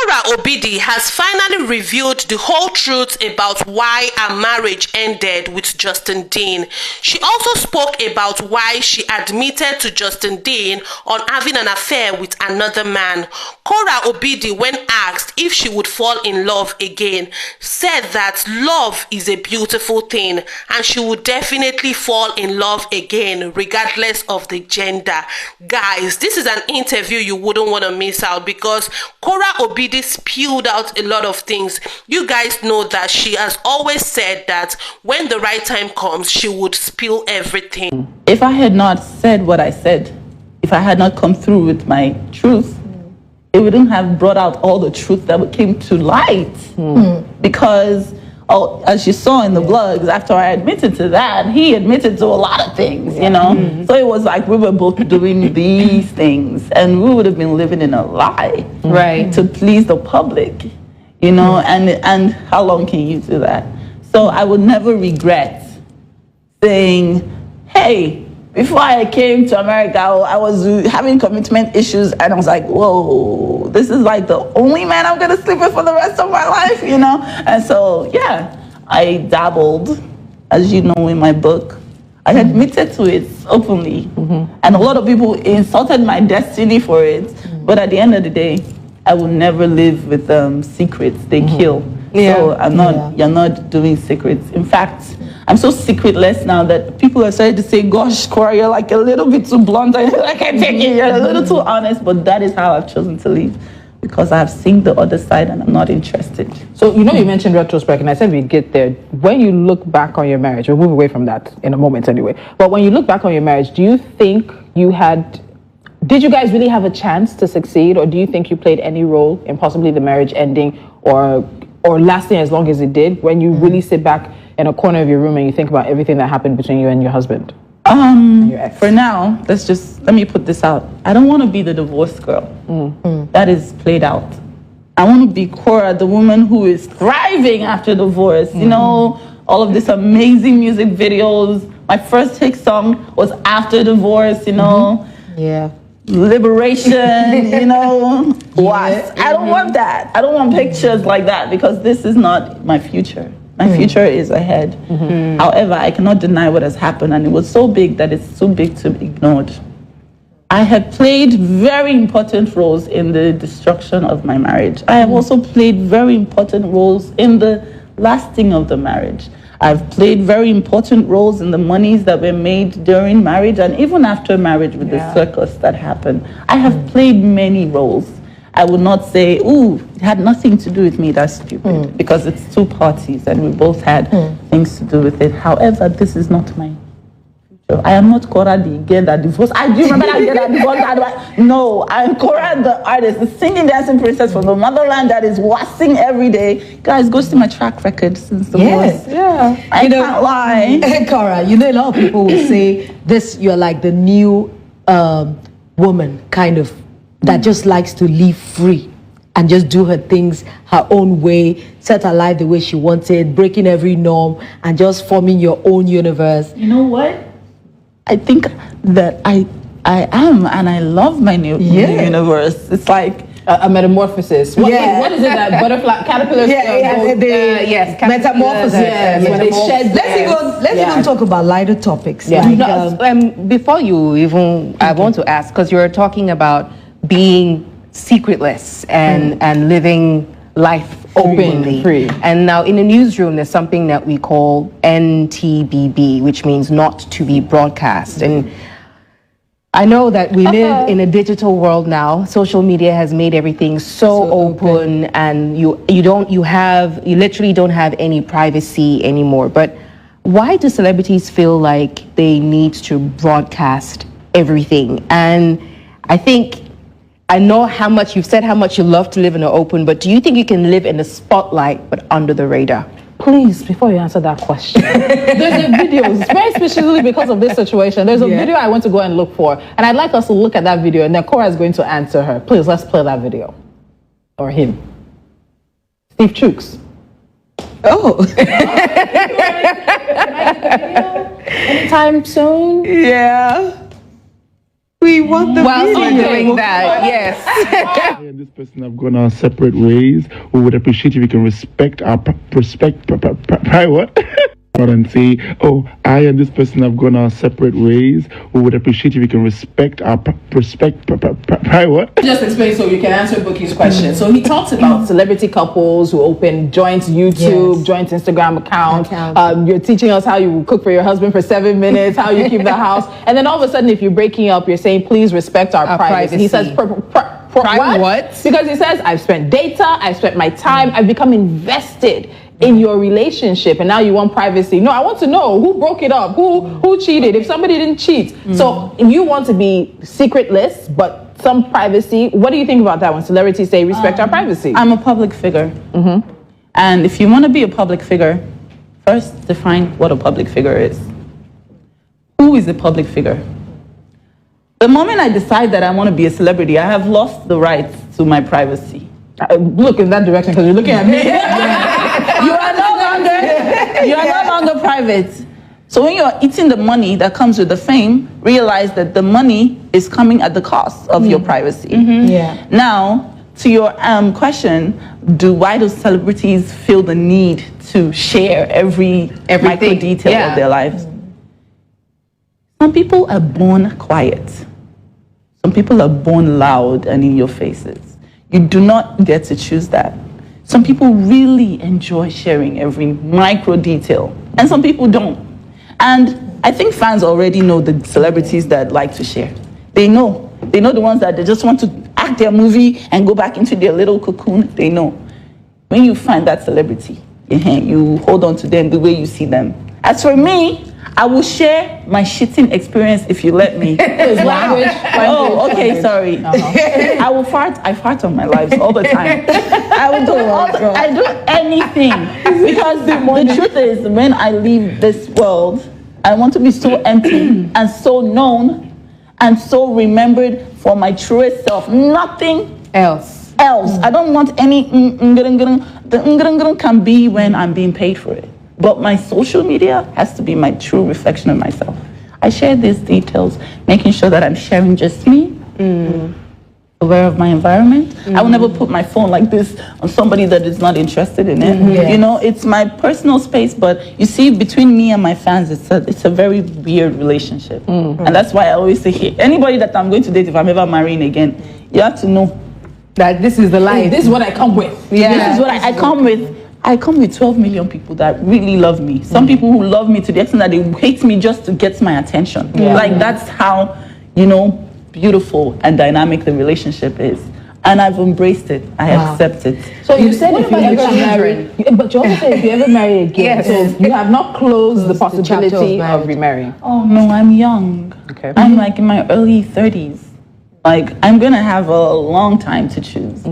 Korra Obidi has finally revealed the whole truth about why her marriage ended with Justin Dean. She also spoke about why she admitted to Justin Dean on having an affair with another man. Korra Obidi, when asked if she would fall in love again, said that love is a beautiful thing and she would definitely fall in love again regardless of the gender. Guys, this is an interview you wouldn't want to miss out because Korra Obidi spilled out a lot of things. You guys know that she has always said that when the right time comes, she would spill everything. If I had not said what I said, if I had not come through with my truth, it wouldn't have brought out all the truth that came to light. Because, as you saw in the blogs, after I admitted to that, he admitted to a lot of things, you know? So it was like we were both doing these things, and we would have been living in a lie, right, to please the public, you know? And how long can you do that? So I would never regret saying, hey, before I came to America, I was having commitment issues, and I was like, whoa, this is like the only man I'm gonna sleep with for the rest of my life, you know? And so, yeah, I dabbled, as you know, in my book. I admitted to it openly, and a lot of people insulted my destiny for it, but at the end of the day, I will never live with secrets. They kill. So I'm not, you're not doing secrets. In fact, I'm so secretless now that people are starting to say, gosh, Korra, you're like a little bit too blunt. I can't take it. You're a little too honest. But that is how I've chosen to live, because I've seen the other side and I'm not interested. So, you know, you mentioned retrospect, and I said we'd get there. When you look back on your marriage, we'll move away from that in a moment anyway. But when you look back on your marriage, do you think did you guys really have a chance to succeed? Or do you think you played any role in possibly the marriage ending or lasting as long as it did, when you really sit back in a corner of your room and you think about everything that happened between you and your husband? For now, let me put this out. I don't want to be the divorced girl. That is played out. I want to be Korra, the woman who is thriving after divorce. You know, all of these amazing music videos. My first hit song was after divorce, you know. Liberation, you know. I don't want that. I don't want pictures like that, because this is not my future. My future is ahead. However, I cannot deny what has happened, and it was so big that it's too big to be ignored. I have played very important roles in the destruction of my marriage. I have also played very important roles in the lasting of the marriage. I've played very important roles in the monies that were made during marriage and even after marriage with the circus that happened. I have played many roles. I would not say, ooh, it had nothing to do with me, that's stupid, because it's two parties and we both had things to do with it. However, this is not my future. I am not Korra the girl that divorced. I do remember that girl that divorced. No, I'm Korra the artist, the singing dancing princess from the motherland that is wasting every day. Guys, go see my track record since divorce. I can't lie. Korra, you know, a lot of people will say this, you're like the new woman, kind of, that just likes to live free and just do her things her own way, set her life the way she wanted, breaking every norm and just forming your own universe. You know what? I think that I am, and I love my new universe. It's like a metamorphosis. What is it that butterfly caterpillars? Metamorphosis. When they shed. Let's even talk about lighter topics. Before you even, I want to ask, because you were talking about being secretless and living life openly. Free. And now in the newsroom, there's something that we call NTBB, which means not to be broadcast. And I know that we live in a digital world now. Social media has made everything so open, and you literally don't have any privacy anymore. But why do celebrities feel like they need to broadcast everything? And I know how much you've said, how much you love to live in the open, but do you think you can live in the spotlight but under the radar? Please, before you answer that question, there's a video, very specifically because of this situation, there's a video I want to go and look for, and I'd like us to look at that video, and then Korra is going to answer her. Please, let's play that video. Or him. Steve Chooks. Oh. Anytime soon? Yeah. We want the Whilst video. you're doing that, yes. I and this person have gone our separate ways. We would appreciate if you can respect our private. And say, oh, I and this person have gone our separate ways. We would appreciate if you can respect our private. Just explain so you can answer Bookie's question. So he talks about celebrity couples who open joint YouTube, Yes. joint Instagram accounts. Account. You're teaching us how you cook for your husband for 7 minutes, how you keep the house, and then all of a sudden, if you're breaking up, you're saying, "Please respect our privacy." He says, What? Because he says, "I've spent data, I've spent my time, I've become invested in your relationship, and now you want privacy." No, I want to know who broke it up, who cheated, if somebody didn't cheat. So you want to be secretless, but some privacy. What do you think about that when celebrities say respect our privacy? I'm a public figure. And if you want to be a public figure, first define what a public figure is. Who is a public figure? The moment I decide that I want to be a celebrity, I have lost the right to my privacy. Look in that direction because you're looking at me. You are no longer private. So when you're eating the money that comes with the fame, realize that the money is coming at the cost of your privacy. Yeah. Now, to your question, why do celebrities feel the need to share every micro detail of their lives? Some people are born quiet. Some people are born loud and in your faces. You do not get to choose that. Some people really enjoy sharing every micro detail, and some people don't. And I think fans already know the celebrities that like to share. They know the ones that they just want to act their movie and go back into their little cocoon. They know. When you find that celebrity, you hold on to them the way you see them. As for me, I will share my shitting experience if you let me. Language. Oh, okay, sorry. I will fart. I fart on my lives all the time. I will do I do anything because the truth is, when I leave this world, I want to be so empty and so known and so remembered for my truest self. Nothing Else. I don't want any. The can be when I'm being paid for it. But my social media has to be my true reflection of myself. I share these details, making sure that I'm sharing just me, aware of my environment. I will never put my phone like this on somebody that is not interested in it. Yes. You know, it's my personal space, but you see, between me and my fans, it's a very weird relationship. And that's why I always say, hey, anybody that I'm going to date, if I'm ever marrying again, you have to know That this is the life. This is what I come with. Yeah. this is what I come with. I come with 12 million people that really love me. Some people who love me to the extent that they hate me just to get my attention. Like, that's how, beautiful and dynamic the relationship is. And I've embraced it. I accept it. So you said if you about ever your marry, but you also said if you ever marry again, Yes. so you have not closed the Closed the chapter of possibility marriage. of remarrying. Oh no, I'm young. Okay. I'm like in my early 30s. Like, I'm gonna have a long time to choose.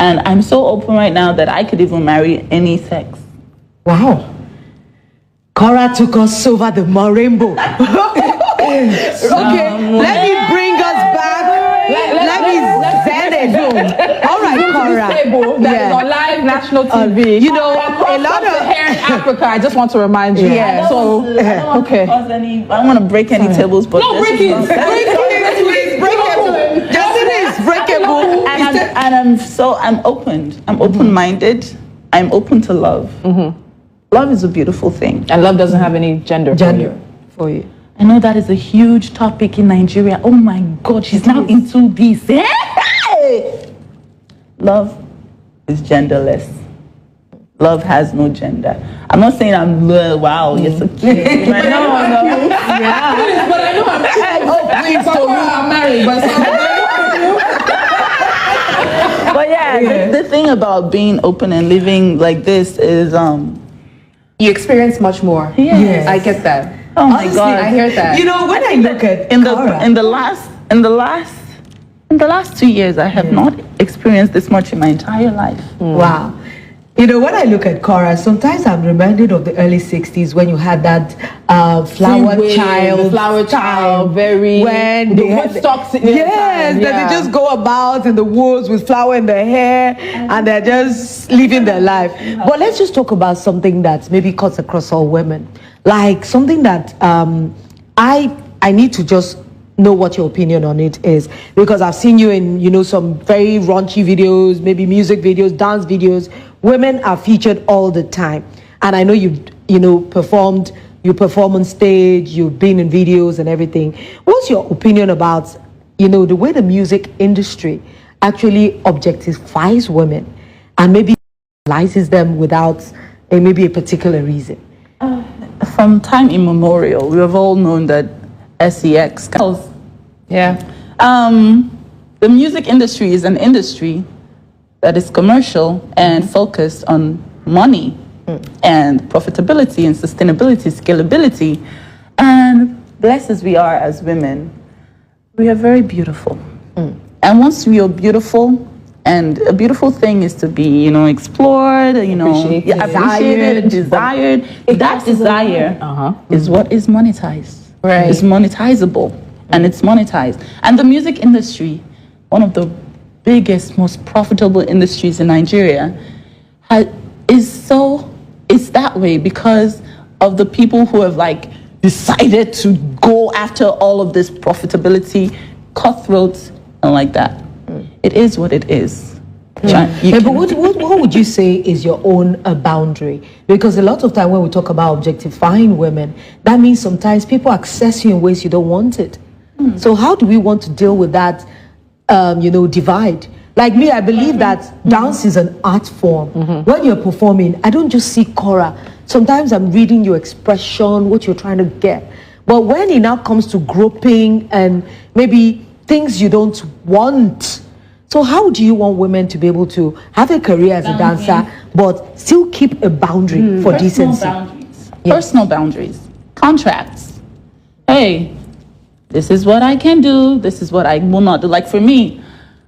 And I'm so open right now that I could even marry any sex. Wow. Korra took us over the rainbow. Okay, let me bring us back. Let me send it home. All right, Korra. That is on live national TV. You know, a lot of here in Africa. I just want to remind you. Yeah. So okay. I don't want to break any tables, but No, this break is it. not- Break it. Please, breakable. Justin is breakable. I'm open. I'm open-minded. I'm open to love. Love is a beautiful thing. And love doesn't have any gender. Gender for you. I know that is a huge topic in Nigeria. Oh my God, she's now into this. Hey! Love is genderless. Love has no gender. I'm not saying wow, you're so cute. No. But I know I'm married, but But yeah, the thing about being open and living like this is, You experience much more. Yes. I get that. oh my Honestly, God. I hear that. You know, when I look at in Korra, the last 2 years, I have not experienced this much in my entire life. wow. You know, when I look at Korra, sometimes I'm reminded of the early 60s when you had that flower child. time very when the they had Woodstock yes, that they just go about in the woods with flower in their hair and they're just living their life. But let's just talk about something that maybe cuts across all women, like something that I need to just know what your opinion on it is, because I've seen you in, you know, some very raunchy videos, maybe music videos, dance videos. Women are featured all the time, and I know you perform on stage, you've been in videos and everything. What's your opinion about, you know, the way the music industry actually objectifies women and maybe penalizes them without maybe a particular reason? From time immemorial, we have all known that sex girls. Yeah. The music industry is an industry that is commercial and focused on money and profitability and sustainability, scalability. And blessed as we are as women, we are very beautiful. And once we are beautiful, and a beautiful thing is to be, you know, explored, you know, appreciated, desired. That desire is what is monetized. Right. It's monetizable, and it's monetized. And the music industry, one of the biggest, most profitable industries in Nigeria, is that way because of the people who have like decided to go after all of this profitability, cutthroats, and like that. It is what it is. But what would you say is your own boundary? Because a lot of time when we talk about objectifying women, that means sometimes people access you in ways you don't want it. So how do we want to deal with that, divide? Like me, I believe that dance is an art form. When you're performing, I don't just see Korra. Sometimes I'm reading your expression, what you're trying to get. But when it now comes to groping and maybe things you don't want, so how do you want women to be able to have a career as a dancer, but still keep a boundary for decency? Personal boundaries, contracts. Hey, this is what I can do. This is what I will not do. Like for me,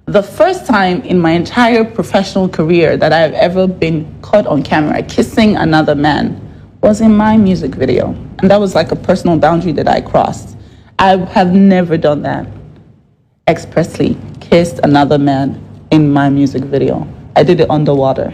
the first time in my entire professional career that I've ever been caught on camera kissing another man was in my music video. And that was like a personal boundary that I crossed. I have never done that. Expressly kissed another man in my music video. I did it underwater.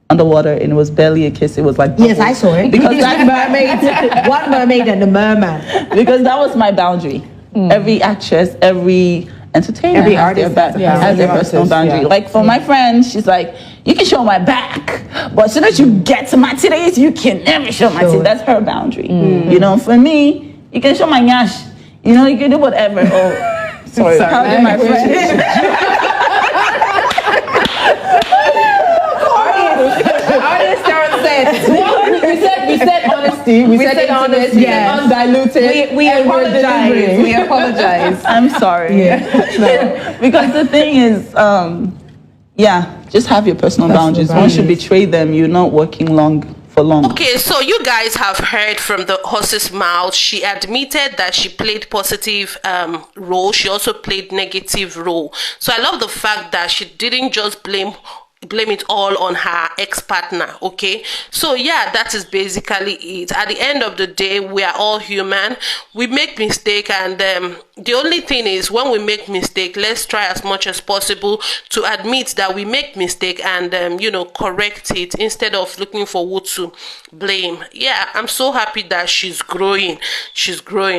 Underwater, and it was barely a kiss. It was like yes, I saw it. Because that one mermaid and the merman. Because that was my boundary. Every actress, every entertainer, every artist has their personal boundary. Yeah. Like for my friend, she's like, you can show my back, but as soon as you get to my titties, you can never show my titties. That's her boundary. You know, for me, you can show my nyash. You know, you can do whatever. Oh, sorry. How did my friend? We said honesty. We said honesty. Yes. Undiluted. We apologize. We apologize. I'm sorry. Yeah. Because the thing is, just have your personal boundaries. Once you betray them, you're not working for long. Okay, so you guys have heard from the horse's mouth. She admitted that she played positive role. She also played negative role. So I love the fact that she didn't just blame it all on her ex-partner. Okay, so yeah, that is basically it. At the end of the day, we are all human. We make mistake, and the only thing is, when we make mistake, let's try as much as possible to admit that we make mistake and correct it, instead of looking for who to blame. Yeah, I'm so happy that she's growing,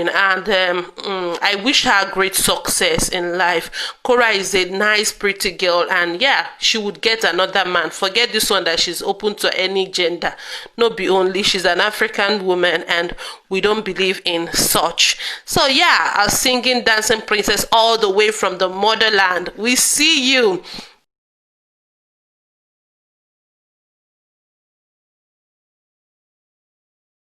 and I wish her great success in life. Korra is a nice, pretty girl, and yeah, she would get another man. Forget this one that she's open to any gender. No, be only she's an African woman, and we don't believe in such. So yeah, our singing dancing princess all the way from the motherland. We see you.